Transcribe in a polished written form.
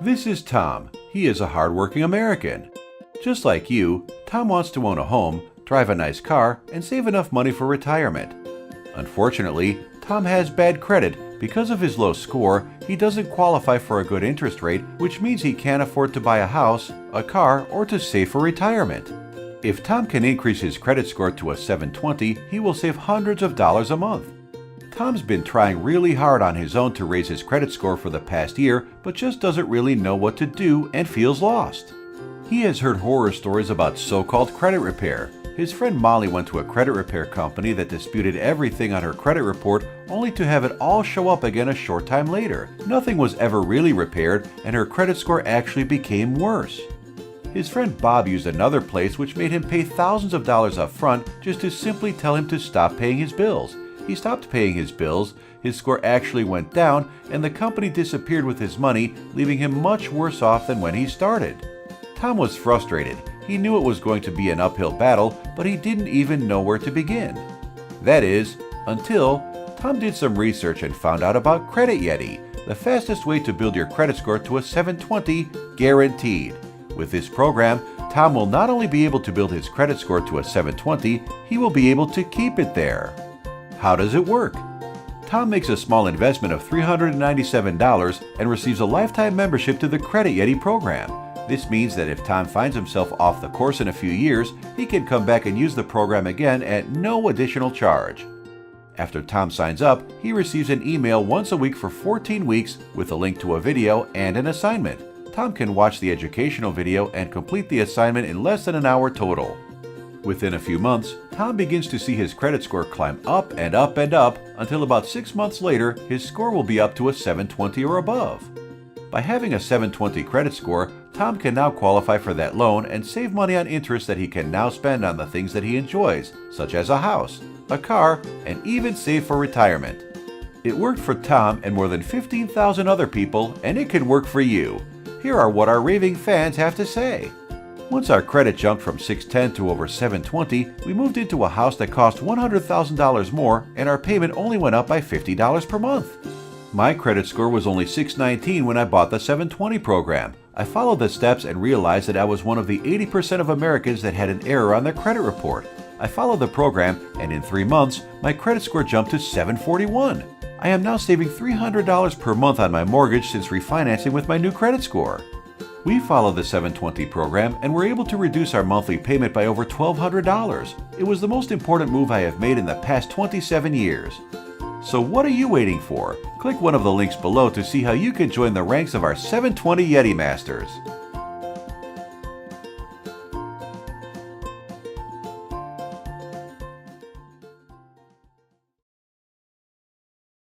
This is Tom. He is a hardworking American. Just like you, Tom wants to own a home, drive a nice car, and save enough money for retirement. Unfortunately, Tom has bad credit. Because of his low score, he doesn't qualify for a good interest rate, which means he can't afford to buy a house, a car, or to save for retirement. If Tom can increase his credit score to a 720, he will save hundreds of dollars a month. Tom's been trying really hard on his own to raise his credit score for the past year, but just doesn't really know what to do and feels lost. He has heard horror stories about so-called credit repair. His friend Molly went to a credit repair company that disputed everything on her credit report only to have it all show up again a short time later. Nothing was ever really repaired and her credit score actually became worse. His friend Bob used another place which made him pay thousands of dollars up front just to simply tell him to stop paying his bills. He stopped paying his bills, his score actually went down, and the company disappeared with his money, leaving him much worse off than when he started. Tom was frustrated. He knew it was going to be an uphill battle, but he didn't even know where to begin. That is, until Tom did some research and found out about Credit Yeti, the fastest way to build your credit score to a 720 guaranteed. With this program, Tom will not only be able to build his credit score to a 720, he will be able to keep it there. How does it work? Tom makes a small investment of $397 and receives a lifetime membership to the Credit Yeti program. This means that if Tom finds himself off the course in a few years, he can come back and use the program again at no additional charge. After Tom signs up, he receives an email once a week for 14 weeks with a link to a video and an assignment. Tom can watch the educational video and complete the assignment in less than an hour total. Within a few months, Tom begins to see his credit score climb up and up and up until about 6 months later, his score will be up to a 720 or above. By having a 720 credit score, Tom can now qualify for that loan and save money on interest that he can now spend on the things that he enjoys, such as a house, a car, and even save for retirement. It worked for Tom and more than 15,000 other people, and it can work for you. Here are what our raving fans have to say. Once our credit jumped from 610 to over 720, we moved into a house that cost $100,000 more and our payment only went up by $50 per month. My credit score was only 619 when I bought the 720 program. I followed the steps and realized that I was one of the 80% of Americans that had an error on their credit report. I followed the program and in 3 months, my credit score jumped to 741. I am now saving $300 per month on my mortgage since refinancing with my new credit score. We followed the 720 program and were able to reduce our monthly payment by over $1,200. It was the most important move I have made in the past 27 years. So what are you waiting for? Click one of the links below to see how you can join the ranks of our 720 Yeti Masters.